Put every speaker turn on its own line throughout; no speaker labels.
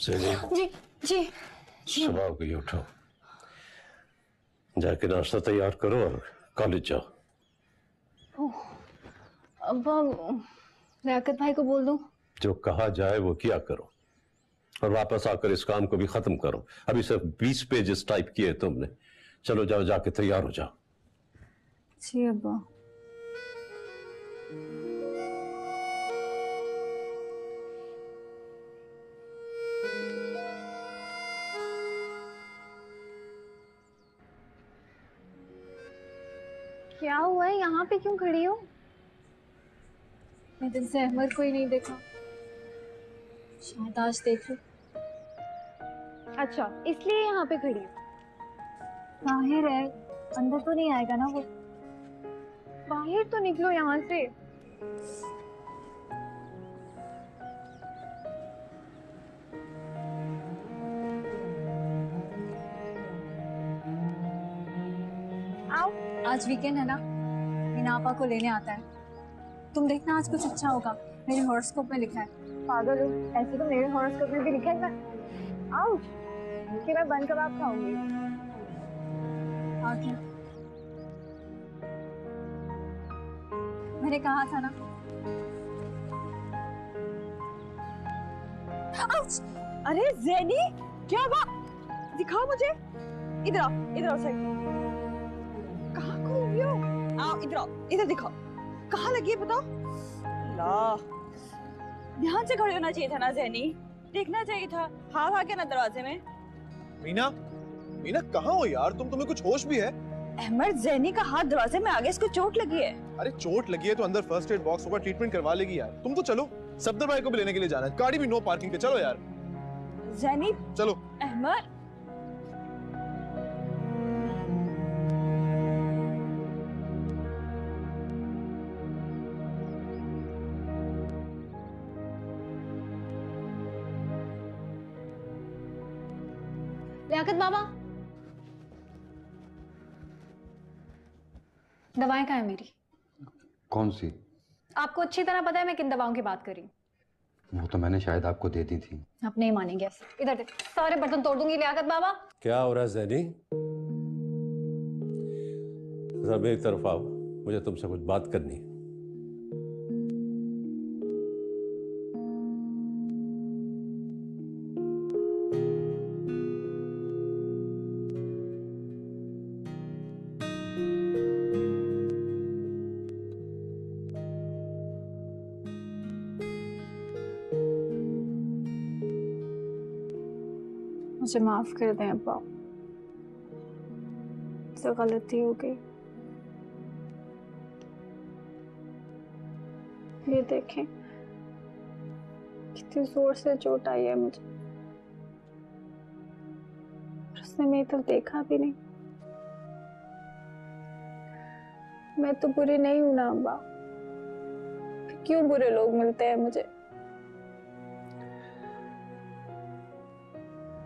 जी जी
सुबह हो गई, उठो, जाके नाश्ता तैयार करो और कॉलेज जाओ।
अब्बा, लियाकत भाई को बोल दूं? जो
कहा जाए वो किया करो और वापस आकर इस काम को भी खत्म करो। अभी सिर्फ 20 पेजेस टाइप किए तुमने। चलो जाओ, जाके तैयार हो जाओ।
जी अब्बा। क्या हुआ है? यहाँ पे क्यों खड़ी हो? मैं दिन से अहमद को ही नहीं देखा, शायद आज देख लूं। अच्छा, इसलिए यहाँ पे खड़ी हो? बाहर है, अंदर तो नहीं आएगा ना वो? बाहर तो निकलो यहाँ से। आओ, आज वीकेंड है ना, मीना आपा को लेने आता है। तुम देखना आज कुछ अच्छा होगा, मेरे हॉरोस्कोप में लिखा है। पागल हो, ऐसे तो मेरे हॉरोस्कोप में भी लिखा है ना। आओ कि मैं बन कबाब खाऊंगी। आगे मैंने कहा था ना। आउच! अरे ज़ैनी, क्या हुआ? दिखाओ मुझे। इधर आओ सही। कहाँ खो रही हो? आओ इधर आओ, इधर दिखाओ। कहाँ लगी है बताओ? अल्लाह, ध्यान से खड़े होना चाहिए था ना ज़ैनी, देखना चाहिए था। हाथ आ गया ना दरवाजे में।
मीना, मीना कहाँ हो यार तुम? तुम्हें कुछ होश भी है?
अहमद, ज़ैनी का हाथ दरवाजे में आ गया, इसको चोट लगी है।
अरे चोट लगी है तो अंदर फर्स्ट एड बॉक्स होगा, ट्रीटमेंट करवा लेगी यार। तुम तो चलो, सफदर भाई को भी लेने के लिए जाना है, गाड़ी भी नो पार्किंग पे। चलो यार।
ज़ैनी
चलो।
अहमद, लियाकत बाबा, दवाएं कहाँ है मेरी?
कौन सी?
आपको अच्छी तरह पता है मैं किन दवाओं की बात कर रही हूँ।
वो तो मैंने शायद आपको दे दी थी।
आप नहीं मानेंगे ऐसे। इधर देख, सारे बर्तन तोड़ दूंगी लियाकत बाबा।
क्या हो रहा है ज़ैनी? जरा मेरी तरफ आओ, मुझे तुमसे कुछ बात करनी है।
मुझे माफ कर दें अब्बा, मुझसे गलती हो गई। ये देखें कितनी जोर से चोट आई है मुझे, उसने मेरी तरफ देखा भी नहीं। मैं तो बुरी नहीं हूं ना अब्बा, क्यों बुरे लोग मिलते हैं मुझे?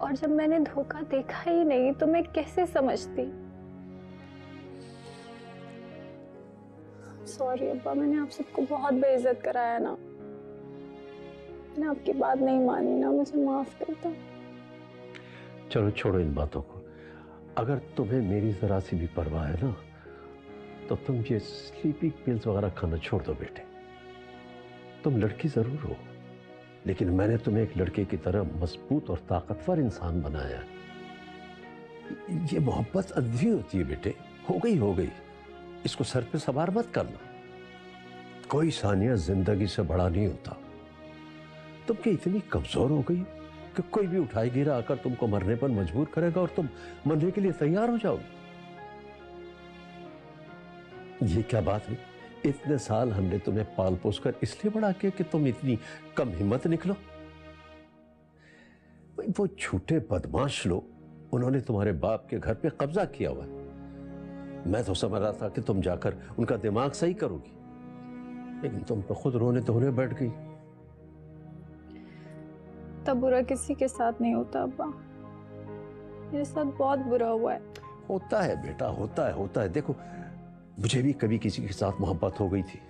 और जब मैंने धोखा देखा ही नहीं तो मैं कैसे समझती? सॉरी अब्बा, मैंने आप सबको बहुत बेइज्जत कराया ना, मैंने आपकी बात नहीं मानी ना, मुझे माफ कर दो।
चलो छोड़ो इन बातों को। अगर तुम्हें मेरी जरा सी भी परवाह है ना, तो तुम ये स्लीपिंग पिल्स वगैरह खाना छोड़ दो बेटे। तुम लड़की जरूर हो, लेकिन मैंने तुम्हें एक लड़के की तरह मजबूत और ताकतवर इंसान बनाया। ये मोहब्बत अंधी होती है बेटे, हो गई, इसको सर पे सवार मत करना। कोई सानिया जिंदगी से बड़ा नहीं होता। तुम क्या इतनी कमजोर हो गई कि कोई भी उठाई गिरा आकर तुमको मरने पर मजबूर करेगा और तुम मरने के लिए तैयार हो जाओगे? ये क्या बात हुई? इतने साल हमने तुम्हें पाल पोस कर इसलिए बड़ा किया कि तुम इतनी कम हिम्मत निकलो? वो झूठे बदमाश लोग, उन्होंने तुम्हारे बाप के घर पे कब्जा किया हुआ है। मैं तो समझ रहा था कि तुम जाकर उनका दिमाग सही करोगी, लेकिन तुम तो खुद रोने धोने बैठ गई।
तब बुरा किसी के साथ नहीं होता अब्बा, मेरे साथ बहुत बुरा हुआ है।
होता है बेटा, होता है। देखो, मुझे भी कभी किसी के साथ मोहब्बत हो गई थी,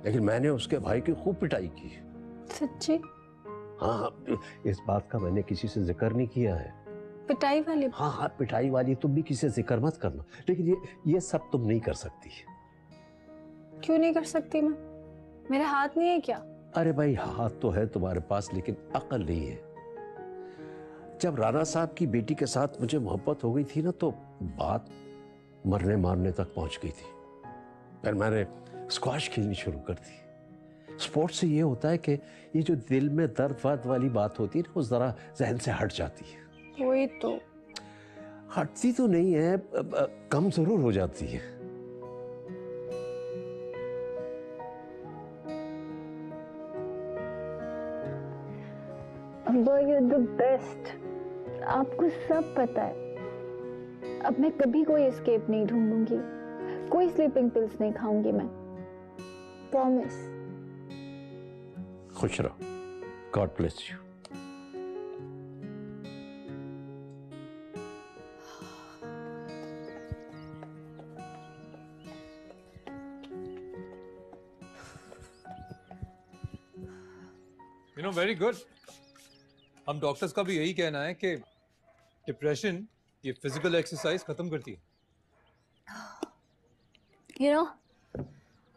लेकिन मैंने उसके भाई की खूब पिटाई की।
सच्ची?
हाँ, इस बात का मैंने किसी से जिक्र नहीं किया है।
पिटाई वाली?
हाँ हाँ, पिटाई वाली तुम भी किसी से जिक्र मत करना, लेकिन ये सब तुम नहीं कर सकती।
क्यों नहीं कर सकती मैं? मेरे हाथ नहीं है क्या?
अरे भाई, हाथ तो है तुम्हारे पास, लेकिन अकल नहीं है। जब राणा साहब की बेटी के साथ मुझे मोहब्बत हो गई थी ना, तो बात मरने मारने तक पहुंच गई थी। फिर मैंने स्क्वाश खेलनी शुरू कर दी। स्पोर्ट्स से ये होता है कि ये जो दिल में दर्द वर्द वाली बात होती है ना, वो जरा जहन से हट जाती है।
वही तो।
हटती तो नहीं है, कम जरूर हो जाती है।
अब्बा, you're the best. आपको सब पता है। अब मैं कभी कोई एस्केप नहीं ढूंढूंगी, कोई स्लीपिंग पिल्स नहीं खाऊंगी मैं। प्रॉमिस।
खुश रहो। God bless you.
Very good. हम डॉक्टर्स का भी यही कहना है कि डिप्रेशन ये फिजिकल एक्सरसाइज खत्म करती है।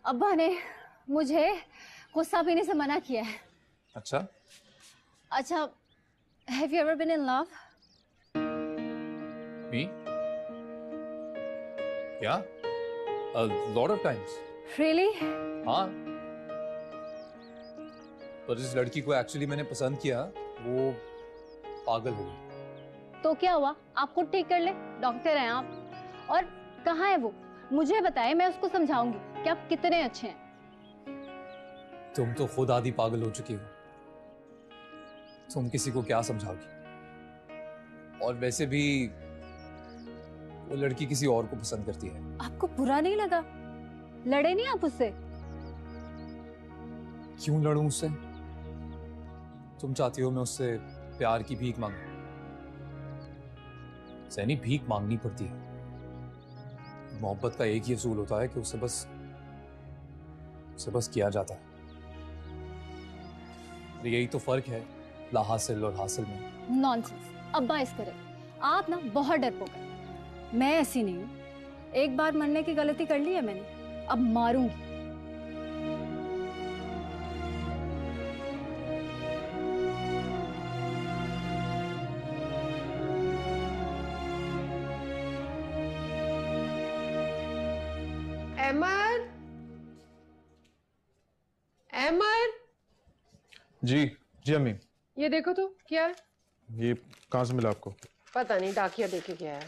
अब्बा ने मुझे गुस्सा पीने से मना किया है।
अच्छा,
have you ever been in love?
Me? Yeah, a lot of times.
Really?
हाँ, पर जिस लड़की को एक्चुअली मैंने पसंद किया वो पागल हो गई।
तो क्या हुआ? आप खुद ठीक कर ले, डॉक्टर हैं आप। और कहाँ है वो? मुझे बताए, मैं उसको समझाऊंगी कि आप कितने अच्छे हैं।
तुम तो खुद आधी पागल हो चुकी हो, तुम किसी को क्या समझाओगी? और वैसे भी वो लड़की किसी और को पसंद करती है।
आपको बुरा नहीं लगा? लड़े नहीं आप उससे?
क्यों लड़ूं उससे? तुम चाहती हो मैं उससे प्यार की भीख मांगूं? सैनी, भीख मांगनी पड़ती है। मोहब्बत का एक ही असूल होता है कि उससे बस किया जाता है। यही तो फर्क है ला हासिल और हासिल में।
नॉनसेंस। अब्बा इस करे, आप ना बहुत डरपोक हैं। मैं ऐसी नहीं हूँ। एक बार मरने की गलती कर ली है मैंने, अब मारूंगी।
अहमद, अहमद,
जी जी अम्मी।
ये देखो तो क्या है?
ये कहाँ से मिला आपको?
पता नहीं, डाकिया देके गया है।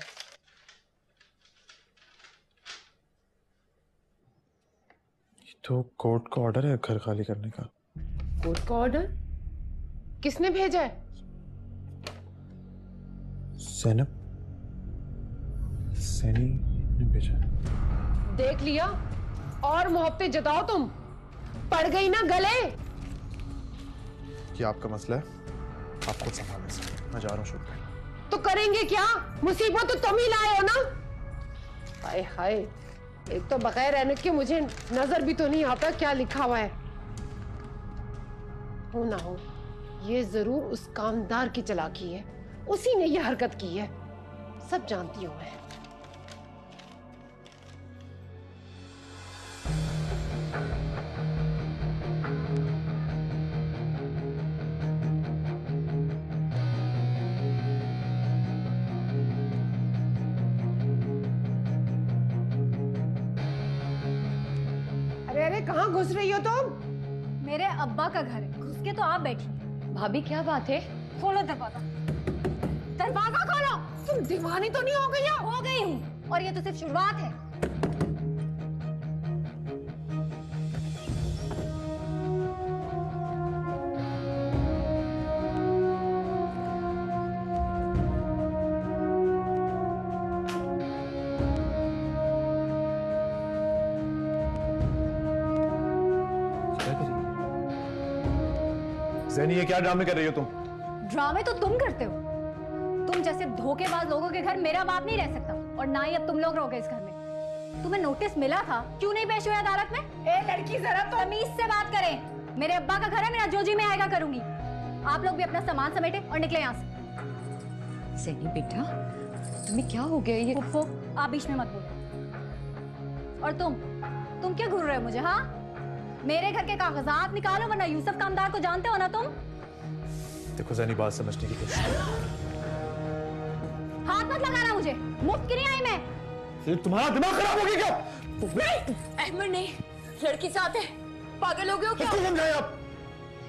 तो कोर्ट का ऑर्डर है घर खाली करने का।
कोर्ट का ऑर्डर? किसने भेजा है?
सैनब, सैनी ने भेजा है।
देख लिया? और मोहब्बतें जताओ तुम। पड़ गई ना गले।
ये आपका मसला है, आप खुद संभाल से। मैं जा रहा हूँ शूट पे।
तो करेंगे क्या? मुसीबत तो तुम ही लाए हो ना। हाय हाय, एक तो बगैर रहने के मुझे नजर भी तो नहीं आता क्या लिखा हुआ है। हो ना हो, ये जरूर उस कामदार की चालाकी है, उसी ने ये हरकत की है। सब जानती हूं मैं। अरे कहाँ घुस रही हो तुम?
मेरे अब्बा का घर है, घुस के तो आप बैठी।
भाभी क्या बात है?
खोलो दरवाजा। दरवाजा खोलो।
तुम दीवानी तो नहीं हो गई हो?
हो गई हूँ, और ये तो सिर्फ शुरुआत है।
ज़ैनी, ये क्या ड्रामे कर रही हो तुम?
ड्रामे तो तुम करते हो। तुम जैसे धोखेबाज लोगों के घर मेरा बाप नहीं रह सकता, और ना ही अब तुम लोग रहोगे इस घर में। तुम्हें नोटिस मिला था, क्यों नहीं पेश हुए अदालत में?
ए लड़की, जरा तो
तमीज से बात करें। मेरे अब्बा का घर है, मेरा जो जी में आएगा करूंगी।
आप लोग भी अपना सामान समेटे और निकले यहाँ से।
सैनी बेटा, तुम्हें क्या हो गया? ये
फुफ्फो, आप बीच में मत बोलो। और तुम क्या घूर रहे हो मुझे? हाँ, मेरे घर के कागजात निकालो, वरना यूसुफ कामदार को जानते हो ना तुम?
देखो जैनी, बात समझने की कोशिश करो।
हाथ मत लगाना मुझे, मुफ्त की नहीं आई मैं।
फिर तुम्हारा दिमाग खराब हो गया क्या?
नहीं, अहमद नहीं, लड़की साथ है। पागल हो गए हो क्या?
किसको समझाएं आप?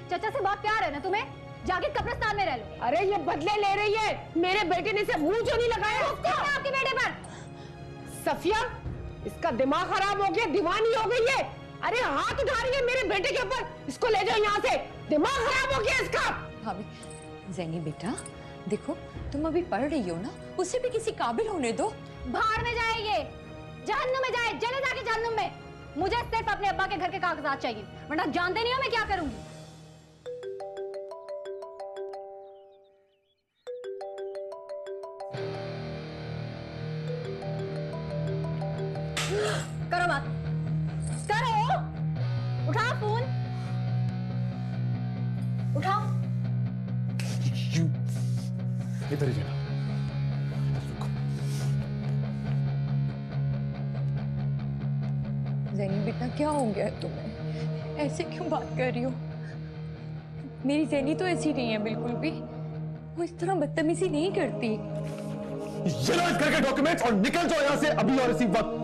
चाचा से बहुत प्यार है ना तुम्हें, जाके कब्रिस्तान में रह लो।
अरे ये बदले ले रही है, मेरे बेटे ने इसे मुंह क्यों नहीं लगाया?
आपके बेटे पर
सफिया, इसका दिमाग खराब हो गया, दीवानी हो गई है। अरे हाथ उठा रही है मेरे बेटे के ऊपर, इसको ले जाओ यहाँ से, दिमाग खराब हो गया इसका।
भाभी, जैनी बेटा देखो, तुम अभी पढ़ रही हो ना, उसे भी किसी काबिल होने दो।
भाड़ में जाएंगे, जहन्नुम में जाए, चले जाके जहन्नुम में। मुझे सिर्फ अपने अब्बा के घर के कागजात चाहिए, वरना जानते नहीं हो मैं क्या करूंगी। करो बात, करो, उठाओ फोन, उठाओ।
इधर ही जाना।
जैनी बेटा, क्या हो गया है तुम्हें? ऐसे क्यों बात कर रही हो? मेरी जैनी तो ऐसी नहीं है बिल्कुल भी, वो इस तरह बदतमीजी नहीं करती।
ये लो इस घर के डॉक्यूमेंट्स और निकल जाओ यहाँ से अभी और इसी वक्त।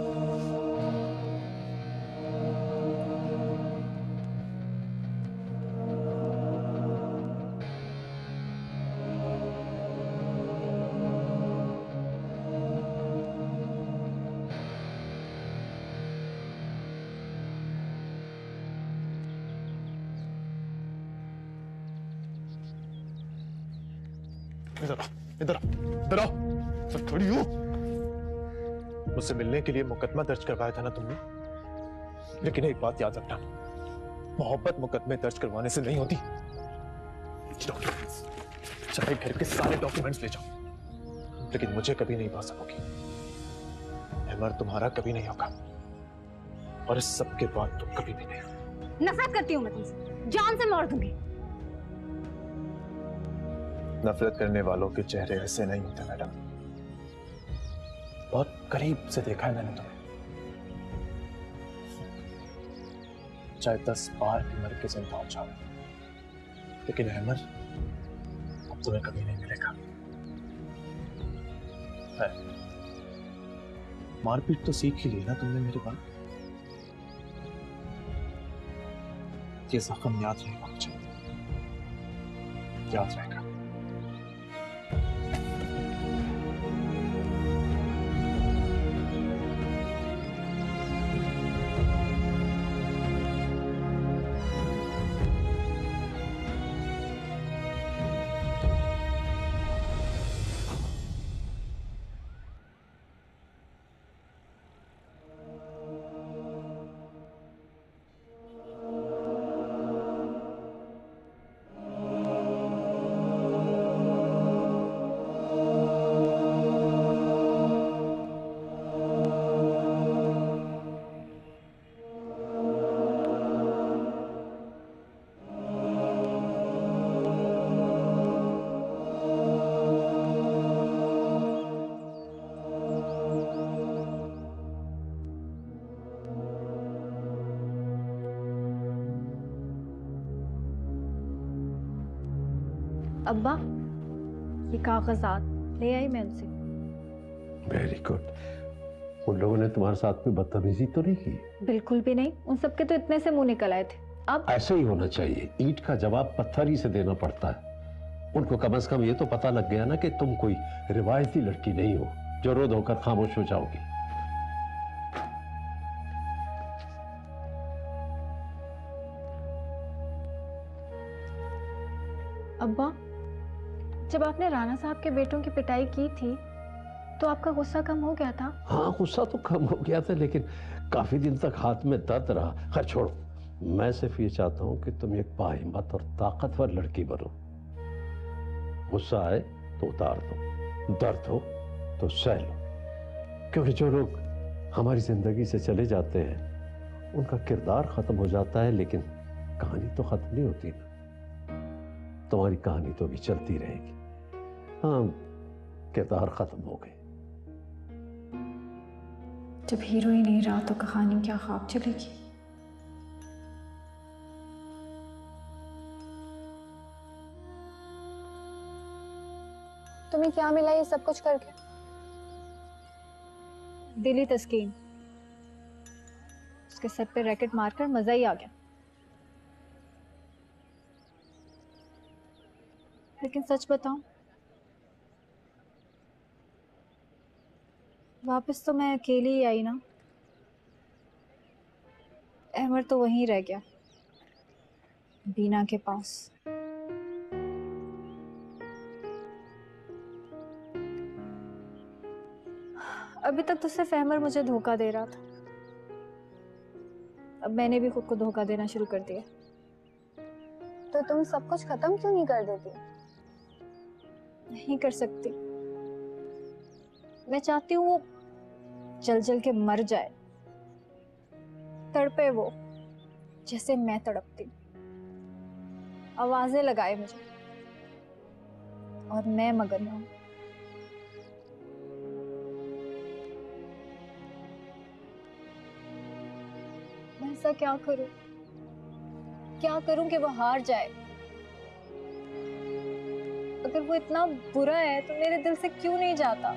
इधर इधर आओ, सब खड़ी हो। मुझसे मिलने के लिए मुकदमा दर्ज करवाया था ना तुमने, लेकिन एक बात याद रखना, मोहब्बत मुकदमे दर्ज करवाने से नहीं होती। डॉक्यूमेंट्स, चाहे घर के सारे डॉक्यूमेंट्स ले जाओ, लेकिन मुझे कभी नहीं पा सकोगी। अमर तुम्हारा कभी नहीं होगा, और इस सब के बाद तुम कभी भी नहीं।
नफरत करती हूँ मैं तुमसे, जान से मार दूंगी।
नफरत करने वालों के चेहरे ऐसे नहीं होते मैडम, बहुत करीब से देखा है मैंने तुम्हें। चाहे 10 बार भी मर के जिंदा हो जाओ, लेकिन अहमद अब तुम्हें कभी नहीं मिलेगा। मारपीट तो सीख ही ली ना तुमने मेरे बाद। ये जख्म याद रहेगा मुझे, याद रहेगा।
अब्बा, ये कागजात ले आई मैं उनसे।
Very good. उन लोगों ने तुम्हारे साथ में बदतमीजी तो नहीं की?
बिल्कुल भी नहीं, उन सबके तो इतने से मुंह निकल आए थे। अब
ऐसे ही होना चाहिए, ईंट का जवाब पत्थर ही से देना पड़ता है। उनको कम से कम ये तो पता लग गया ना कि तुम कोई रिवायती लड़की नहीं हो जो रो धोकर खामोश हो जाओगी।
अब्बा, जब आपने राणा साहब के बेटों की पिटाई की थी तो आपका गुस्सा कम हो गया था?
हाँ, गुस्सा तो कम हो गया था, लेकिन काफी दिन तक हाथ में दर्द रहा। खैर छोड़ो, मैं सिर्फ ये चाहता हूं कि तुम एक बाहिम्मत और ताकतवर लड़की बनो। गुस्सा आए तो उतार दो, दर्द हो तो सह लो, क्योंकि जो लोग हमारी जिंदगी से चले जाते हैं उनका किरदार खत्म हो जाता है, लेकिन कहानी तो खत्म नहीं होती ना। तुम्हारी कहानी तो भी चलती रहेगी। हाँ, किरदार खत्म हो गए।
जब हीरो ही नहीं रहा तो कहानी क्या ख्वाब चलेगी। तुम्हें क्या मिला ये सब कुछ करके? दिली तस्कीन। उसके सर पे रैकेट मारकर मजा ही आ गया। लेकिन सच बताऊं, वापस तो मैं अकेली ही आई ना। अहमर तो वहीं रह गया, बीना के पास। अभी तक तो सिर्फ अहमर मुझे धोखा दे रहा था, अब मैंने भी खुद को धोखा देना शुरू कर दिया।
तो तुम सब कुछ खत्म क्यों नहीं कर देती?
नहीं कर सकती। मैं चाहती हूँ वो जल जल के मर जाए, तड़पे वो जैसे मैं तड़पती, आवाजें लगाए मुझे और मैं मगन हूं। मैं ऐसा क्या करूं कि वो हार जाए? अगर वो इतना बुरा है तो मेरे दिल से क्यों नहीं जाता?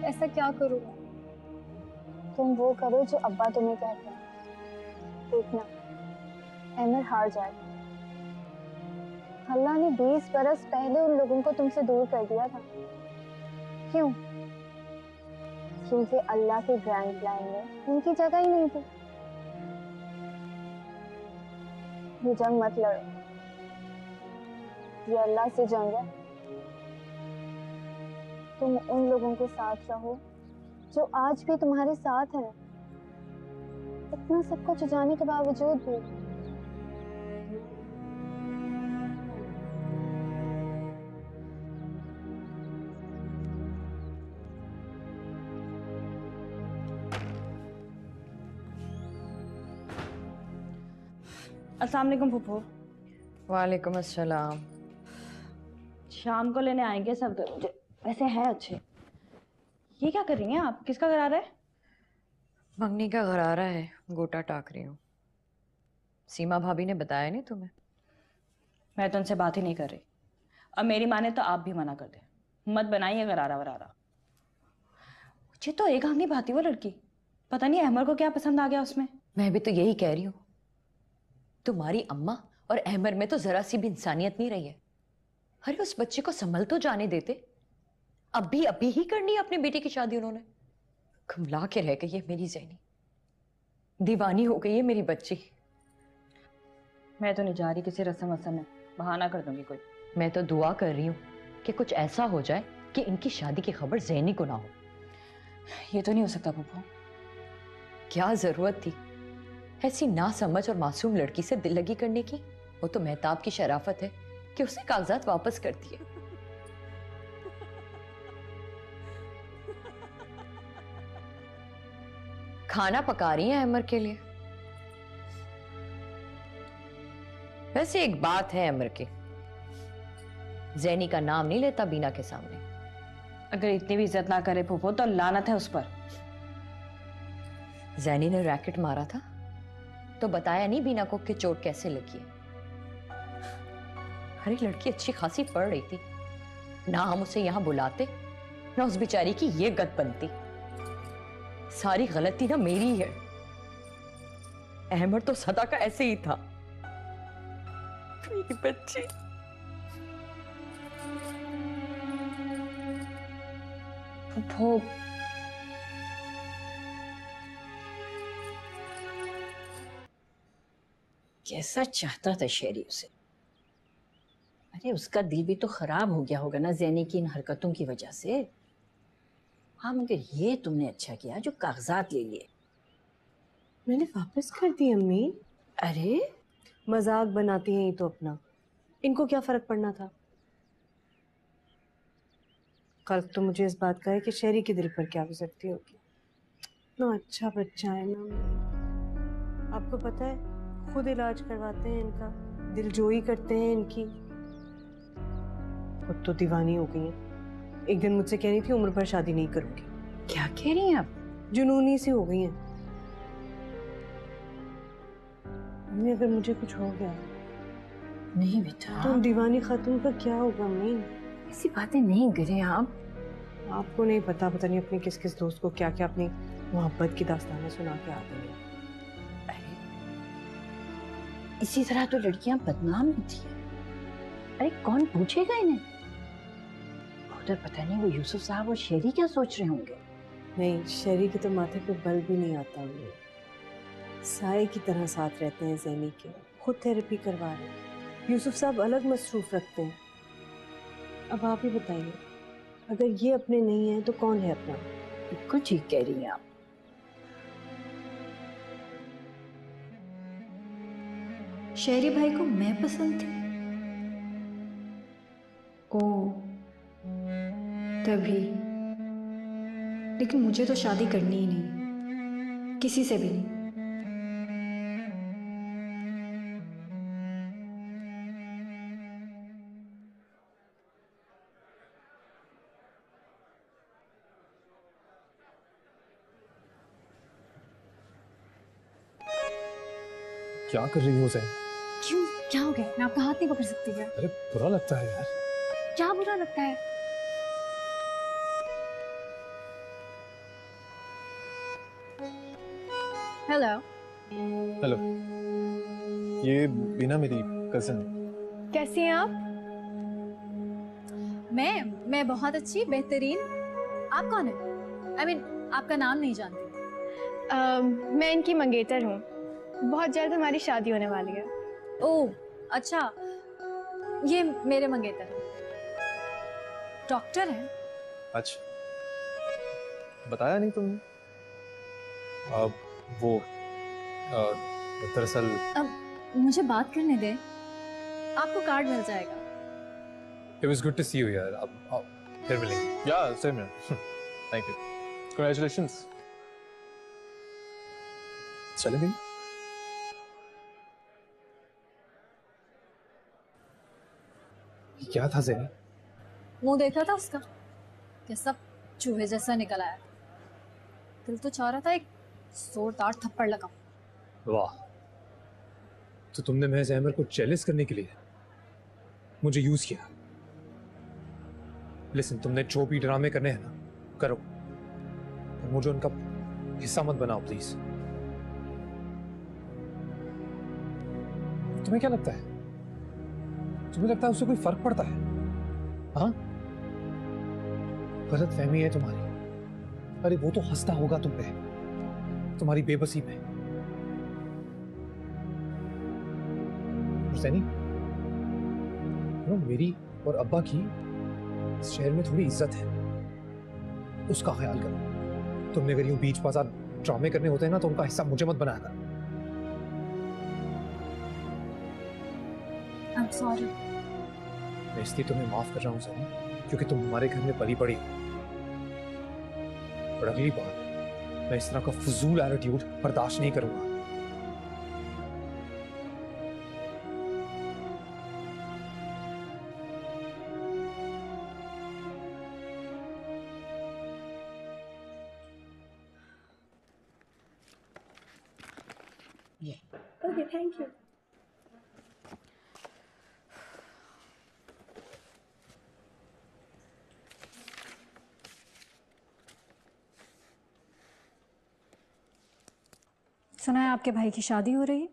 ऐसा क्या करूं?
तुम वो करो जो अब्बा तुम्हें कहते हैं। देखना, अहमर हार जाएगा। अल्लाह ने 20 बरस पहले उन लोगों को तुमसे दूर कर दिया था। क्यों? क्योंकि अल्लाह के ग्रैंड प्लान में उनकी जगह ही नहीं थी। ये जंग मत लड़ो, ये अल्लाह से जंग है। तुम उन लोगों के साथ रहो जो आज भी तुम्हारे साथ हैं, इतना सब कुछ जाने के बावजूद भी।
अस्सलाम वालेकुम फूफू।
वालेकुम अस्सलाम।
शाम को लेने आएंगे सब। वैसे हैं अच्छे। ये क्या कर रही हैं आप? किसका घर आ रहा है?
मंगनी का घर आ रहा है, गोटा टाक रही हूँ। सीमा भाभी ने बताया नहीं तुम्हें?
मैं तो उनसे बात ही नहीं कर रही। अब मेरी माने तो आप भी मना कर दे, मत बनाइए गरारा वरारा। मुझे तो एक आंख नहीं भाती वो लड़की। पता नहीं अहमर को क्या पसंद आ गया उसमें।
मैं भी तो यही कह रही हूँ। तुम्हारी अम्मा और अहमर में तो जरा सी भी इंसानियत नहीं रही है। अरे उस बच्चे को संभल तो जाने देते। अभी ही करनी है अपनी बेटी की शादी उन्होंने। कमला के रह गई है मेरी ज़ैनी, दीवानी हो गई है मेरी बच्ची।
मैं तो नहीं जा रही किसी रस्म वस्म में, बहाना कर दूंगी कोई।
मैं तो दुआ कर रही हूँ कि कुछ ऐसा हो जाए कि इनकी शादी की खबर ज़ैनी को ना हो।
ये तो नहीं हो सकता पप्पू।
क्या जरूरत थी ऐसी ना समझ और मासूम लड़की से दिल लगी करने की? वो तो मेहताब की शराफत है कि उसने कागजात वापस कर दिए। खाना पका रही हैं अमर के लिए। वैसे एक बात है अमर की, ज़ैनी का नाम नहीं लेता बीना के सामने।
अगर इतनी भी इज्जत ना करे फूफो तो लानत है उस पर।
ज़ैनी ने रैकेट मारा था तो बताया नहीं बीना को कि चोट कैसे लगी है। अरे लड़की अच्छी खासी पढ़ रही थी, ना हम उसे यहां बुलाते ना उस बेचारी की ये गत बनती। सारी गलती ना मेरी है। अहमद तो सदा का ऐसे ही था। मेरी बच्ची
फूफो
कैसा चाहता था शेरी उसे। अरे उसका दिल भी तो खराब हो गया होगा ना ज़ैनी की इन हरकतों की वजह से। हाँ मगर ये तुमने अच्छा किया जो कागजात ले लिए।
मैंने वापस कर दी अम्मी।
अरे
मजाक बनाती हैं ये तो अपना, इनको क्या फर्क पड़ना था। कल तो मुझे इस बात का है कि शेरी के दिल पर क्या गुजरती होगी। इतना अच्छा बच्चा है ना। आपको पता है खुद इलाज करवाते हैं इनका। दिलजोई करते हैं इनकी। खुद तो दीवानी हो गई हैं। एक दिन मुझसे कह रही थी उम्र भर शादी नहीं करूंगी।
क्या कह रही हैं आप?
जुनूनी सी हो गई हैं। अम्मी अगर मुझे कुछ हो गया
नहीं बेटा,
तो दीवानी खातून का क्या होगा अम्मी?
ऐसी बातें नहीं करें आप।
आपको नहीं पता, पता नहीं अपने किस किस दोस्त को क्या क्या अपनी मोहब्बत की दास्तानें सुना के आ गई हैं।
इसी तरह तो लड़कियां बदनाम भी थी। अरे कौन पूछेगा इन्हें? उधर पता नहीं वो यूसुफ साहब और शेरी क्या सोच रहे होंगे।
नहीं, शेरी के तो माथे पे बल भी नहीं आता उन्हें। साए की तरह साथ रहते हैं ज़ैनी के, खुद थेरेपी करवा रहे हैं। यूसुफ साहब अलग मसरूफ रखते हैं। अब आप ही बताइए, अगर ये अपने नहीं है तो कौन है अपना?
बिल्कुल ठीक कह रही हैं आप।
शेरी भाई को मैं पसंद थी। ओ तभी। लेकिन मुझे तो शादी करनी ही नहीं, किसी से भी नहीं।
क्या कर रही हो ज़ैन?
क्यों, क्या हो गया? मैं आपका हाथ नहीं पकड़ सकती क्या?
अरे बुरा लगता है यार।
क्या बुरा लगता है? हेलो।
हेलो, ये बीना मेरी कजिन।
कैसी हैं आप? मैं बहुत अच्छी, बेहतरीन। आप कौन है? I mean, आपका नाम नहीं जानती।
मैं इनकी मंगेतर हूँ। बहुत जल्द हमारी शादी होने वाली है।
ओह अच्छा, ये मेरे मंगेतर हैं। डॉक्टर हैं।
अच्छा, बताया नहीं तुमने? वो दरअसल
अब मुझे बात करने दे, आपको कार्ड मिल जाएगा।
It was good to see you यार। अब फिर मिलेंगे।
या सेम है। Thank you, congratulations. चले भी। क्या था ज़ैनी?
मुंह देखा था उसका, क्या सब चूहे जैसा निकल आया। दिल तो चाह रहा था एक जोरदार थप्पड़ लगा।
वाह, तो तुमने महज अहमर को जेलस करने के लिए मुझे यूज किया। लिसन, तुमने जो भी ड्रामे करने हैं ना करो, पर मुझे उनका हिस्सा मत बनाओ प्लीज। तुम्हें क्या लगता है? तुम्हें लगता है उससे कोई फर्क पड़ता है? हाँ, गलत फहमी है तुम्हारी। अरे वो तो हंसता होगा तुम पे, तुम्हारी बेबसी में। ज़ैनी, मेरी और अब्बा की इस शहर में थोड़ी इज्जत है, उसका ख्याल करो। तुमने अगर यूं बीच बाजार ड्रामे करने होते हैं ना तो उनका हिस्सा मुझे मत बनाया करो।
I'm sorry।
मैं इसलिए तुम्हें माफ कर रहा हूं ज़ैनी, क्योंकि तुम हमारे घर में पली बड़ी हो। और अगली बार मैं इस तरह का फजूल एटीट्यूड बर्दाश्त नहीं करूंगा।
Okay, thank you.
सुना है आपके भाई की शादी हो रही है?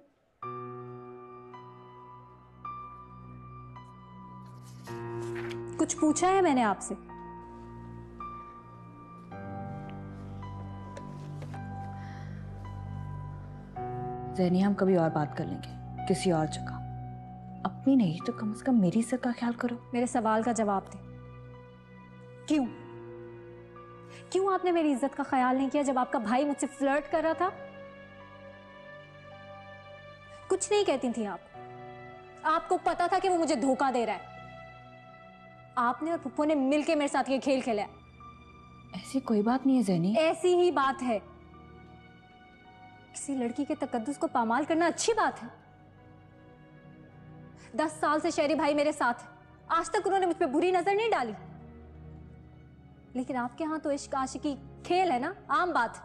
कुछ पूछा है मैंने आपसे?
ज़ैनी, हम कभी और बात कर लेंगे किसी और जगह। अपनी नहीं तो कम से कम मेरी इज्जत का ख्याल करो।
मेरे सवाल का जवाब दे। क्यों क्यों आपने मेरी इज्जत का ख्याल नहीं किया जब आपका भाई मुझसे फ्लर्ट कर रहा था? कुछ नहीं कहती थी आप। आपको पता था कि वो मुझे धोखा दे रहा है। आपने और पुप्पो ने मिलके मेरे साथ ये खेल खेला है।
ऐसी कोई बात नहीं है ज़ैनी।
ऐसी ही बात है। किसी लड़की के तकद्दुस को पामाल करना अच्छी बात है?
10 साल से शहरी भाई मेरे साथ है, आज तक उन्होंने मुझ पे बुरी नजर नहीं डाली। लेकिन आपके यहाँ तो इश्क आशिकी खेल है ना, आम बात।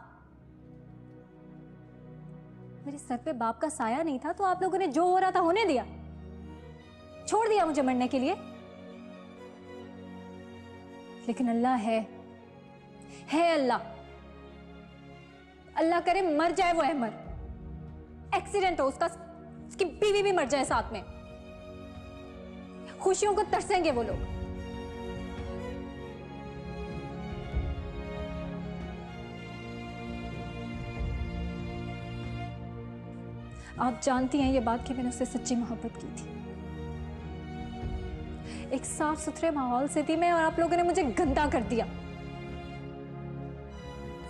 मेरे सर पे बाप का साया नहीं था तो आप लोगों ने जो हो रहा था होने दिया, छोड़ दिया मुझे मरने के लिए। लेकिन अल्लाह है अल्लाह। अल्लाह करे मर जाए वो अहमद, एक्सीडेंट हो उसका, उसकी बीवी भी मर जाए साथ में, खुशियों को तरसेंगे वो लोग। आप जानती हैं ये बात कि मैंने उससे सच्ची मोहब्बत की थी, एक साफ सुथरे माहौल से थी मैं, और आप लोगों ने मुझे गंदा कर दिया।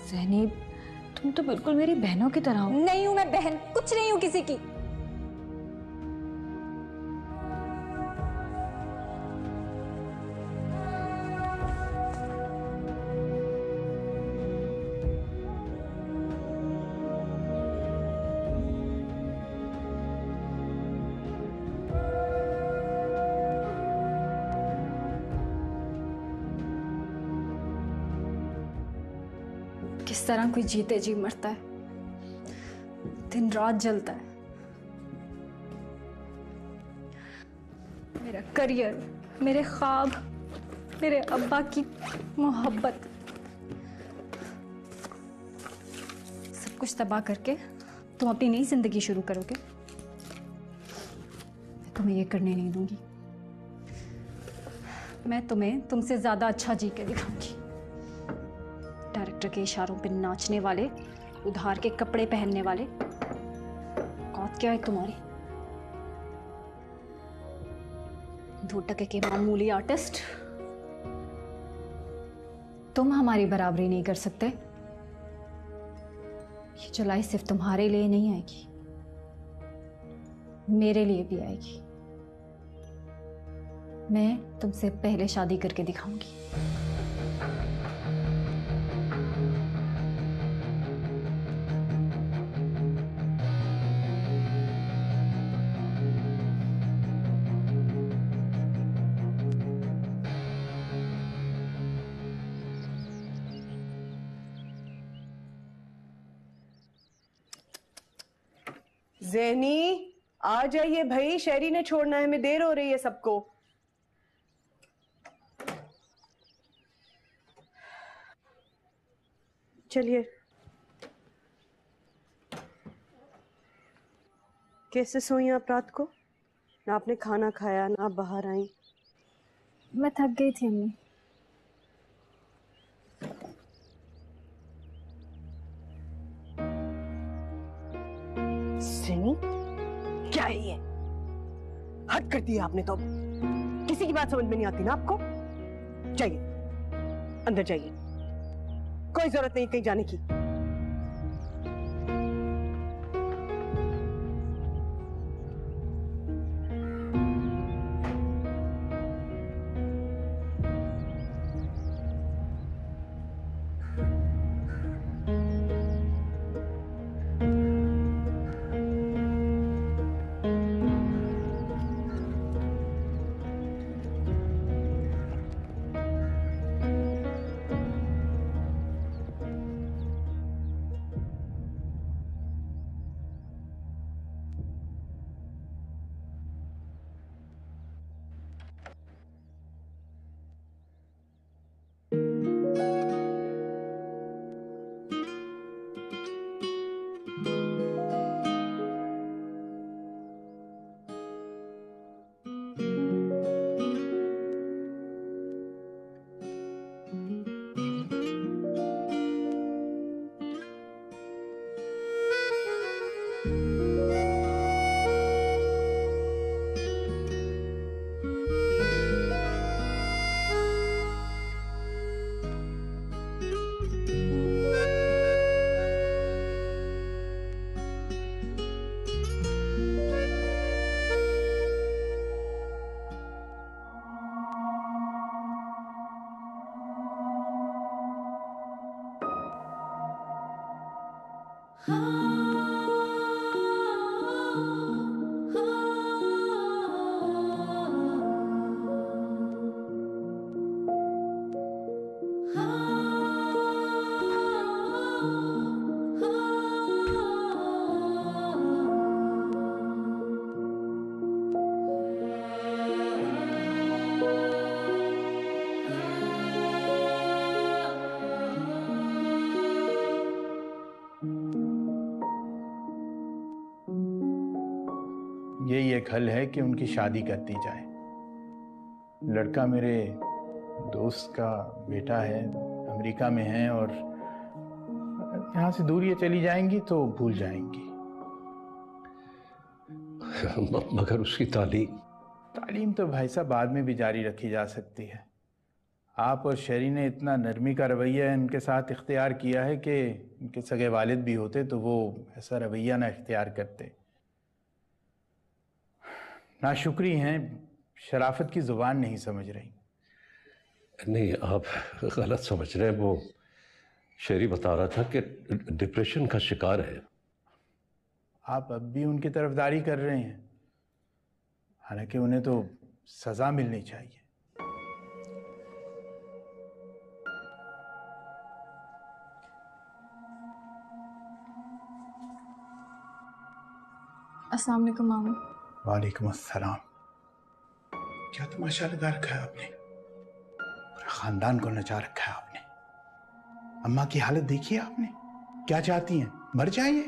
ज़ैनीब, तुम तो बिल्कुल मेरी बहनों की तरह हो।
नहीं हूं मैं बहन, कुछ नहीं हूं किसी की। किस तरह कोई जीते जी मरता है, दिन रात जलता है। मेरा करियर, मेरे ख्वाब, मेरे अब्बा की मोहब्बत, सब कुछ तबाह करके तुम अपनी नई जिंदगी शुरू करोगे। मैं तुम्हें ये करने नहीं दूंगी। मैं तुम्हें तुमसे ज्यादा अच्छा जी के दिखाऊंगी। डायरेक्टर के इशारों पे नाचने वाले, उधार के कपड़े पहनने वाले, औकात क्या है तुम्हारी? 2 टके के मामूली आर्टिस्ट, तुम हमारी बराबरी नहीं कर सकते। ये चलाई सिर्फ तुम्हारे लिए नहीं आएगी, मेरे लिए भी आएगी। मैं तुमसे पहले शादी करके दिखाऊंगी।
ज़ैनी, आ जाइए भाई, शहरी ने छोड़ना है, हमें देर हो रही है सबको। चलिए। कैसे सोई आप रात को? ना आपने खाना खाया, ना आप बाहर आई।
मैं थक गई थी अम्मी।
ज़ैनी, क्या है ये? हद कर दी आपने तो। किसी की बात समझ में नहीं आती ना आपको? जाइए, अंदर जाइए, कोई जरूरत नहीं कहीं जाने की।
यही एक हल है कि उनकी शादी कर दी जाए। लड़का मेरे दोस्त का बेटा है, अमेरिका में है, और यहाँ से दूर ये चली जाएंगी तो भूल जाएंगी।
मगर उसकी
तालीम तो भाई साहब बाद में भी जारी रखी जा सकती है। आप और शेरी ने इतना नरमी का रवैया इनके साथ इख्तियार किया है कि इनके सगे वालिद भी होते तो वो ऐसा रवैया ना इख्तियार करते। नाशुक्री हैं, शराफत की जुबान नहीं समझ रही।
नहीं, आप गलत समझ रहे हैं। वो शेरी बता रहा था कि डिप्रेशन का शिकार है।
आप अब भी उनकी तरफदारी कर रहे हैं, हालांकि उन्हें तो सजा मिलनी चाहिए।
अस्सलाम वालेकुम मामा।
वालेकुम अस्सलाम। क्या तमाशा लगा रखा है आपने? पूरे खानदान को नचा रखा है आपने। अम्मा की हालत देखी है आपने? क्या चाहती हैं, मर जाए ये?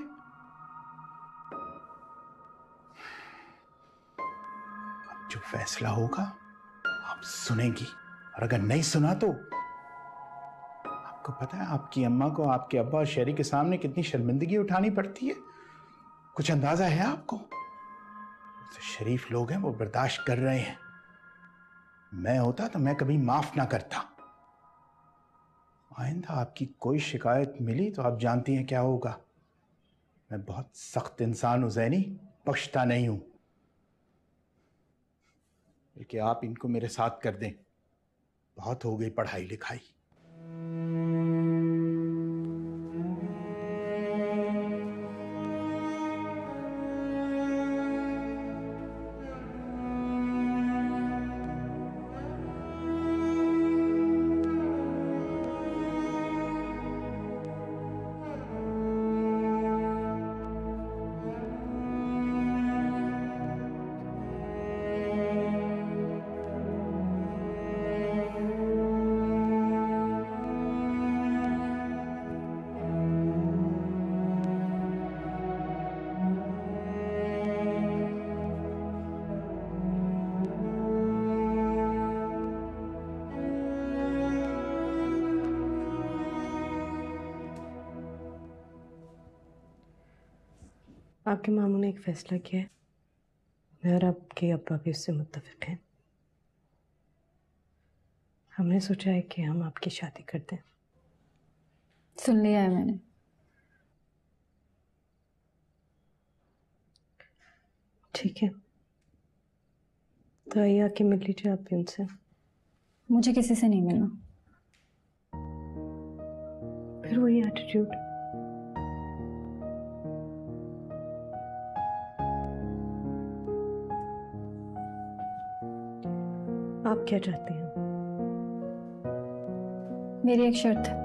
अब जो फैसला होगा आप सुनेंगी, और अगर नहीं सुना तो आपको पता है आपकी अम्मा को आपके अब्बा और शेरी के सामने कितनी शर्मिंदगी उठानी पड़ती है। कुछ अंदाजा है आपको? तो शरीफ लोग हैं, वो बर्दाश्त कर रहे हैं। मैं होता तो मैं कभी माफ ना करता। आइंदा आपकी कोई शिकायत मिली तो आप जानती हैं क्या होगा। मैं बहुत सख्त इंसान हूं ज़ैनी, बख्शता नहीं हूं। बल्कि आप इनको मेरे साथ कर दें। बहुत हो गई पढ़ाई लिखाई।
आपके मामू ने एक फैसला किया है, मैं और आपके अब्बा भी उससे मुत्तफिक हैं। हमने सोचा है कि हम आपकी शादी कर दें।
सुन लिया है मैंने।
ठीक है, तो आइए आके मिल लीजिए आप भी उनसे।
मुझे किसी से नहीं मिलना।
फिर वही एटीट्यूड। आप क्या चाहते हैं?
मेरी एक शर्त है।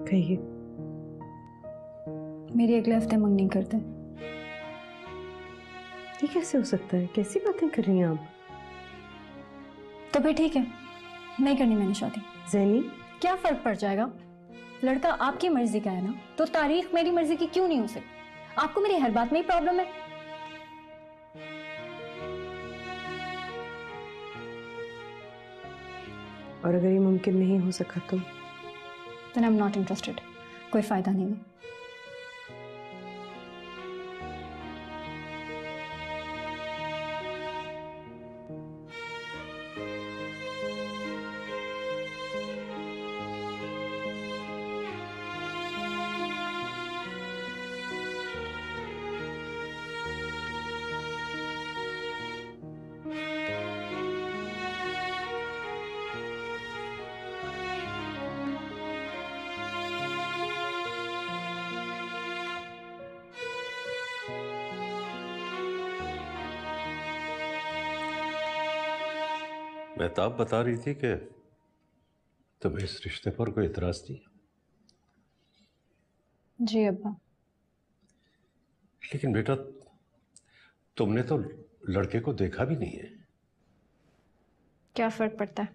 कहिए।
मेरी अगले हफ्ते मंगनी करते हैं।
ये कैसे हो सकता है? कैसी बातें कर रही हैं आप?
तो फिर ठीक है, नहीं करनी मैंने शादी।
ज़ैनी,
क्या फर्क पड़ जाएगा? लड़का आपकी मर्जी का है ना, तो तारीख मेरी मर्जी की क्यों नहीं हो सकती? आपको मेरी हर बात में ही प्रॉब्लम है।
और अगर ये मुमकिन नहीं हो सका तो?
Then I'm not interested. कोई फायदा नहीं है।
मेहताब बता रही थी कि तुम्हें इस रिश्ते पर कोई इतराज नहीं।
जी अब्बा।
लेकिन बेटा, तुमने तो लड़के को देखा भी नहीं है।
क्या फर्क पड़ता है?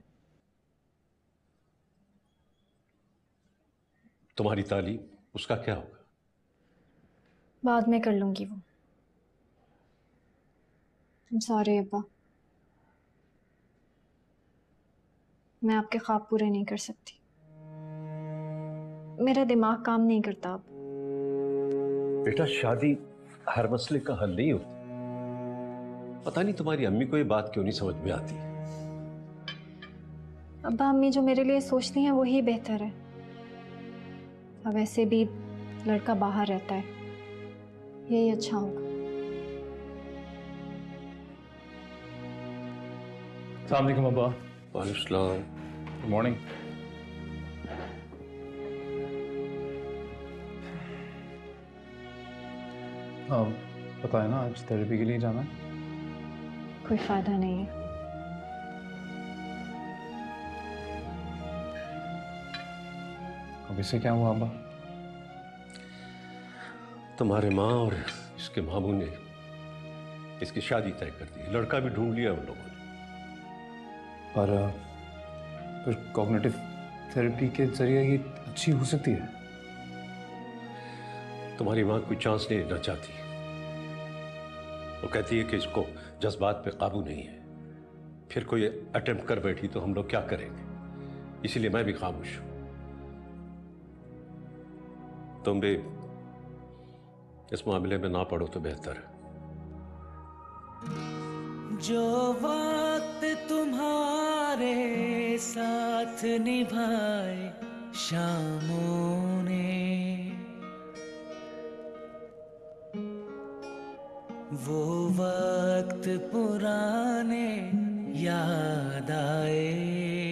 तुम्हारी तालीम, उसका क्या होगा?
बाद में कर लूंगी वो।
सॉरी अब्बा, मैं आपके ख्वाब पूरे नहीं कर सकती। मेरा दिमाग काम नहीं करता अब।
बेटा, शादी हर मसले का हल नहीं होती। पता नहीं तुम्हारी अम्मी को ये बात क्यों नहीं समझ में आती।
अब्बा, अम्मी जो मेरे लिए सोचती हैं वही बेहतर है। अब वैसे भी लड़का बाहर रहता है, यही अच्छा होगा।
अस्सलाम वालेकुम अब्बा।
वालेकुम सलाम।
Good morning. पता है ना आज थेरेपी के लिए जाना है?
कोई फायदा नहीं है।
अब इससे क्या हुआ अब्बा?
तुम्हारे माँ और इसके मामू ने इसकी शादी तय कर दी। लड़का भी ढूंढ लिया उन लोगों ने।
पर फिर कॉग्निटिव थेरेपी के जरिए ये अच्छी हो सकती है?
तुम्हारी माँ कोई चांस नहीं लेना चाहती। वो कहती है कि इसको जज्बात पे काबू नहीं है। फिर कोई अटेम्प्ट कर बैठी तो हम लोग क्या करेंगे? इसीलिए मैं भी खामोश हूं। तुम भी इस मामले में ना पड़ो तो बेहतर है।
जो वक्त तुम्हारे साथ निभाए शामों ने, वो वक्त पुराने याद आए।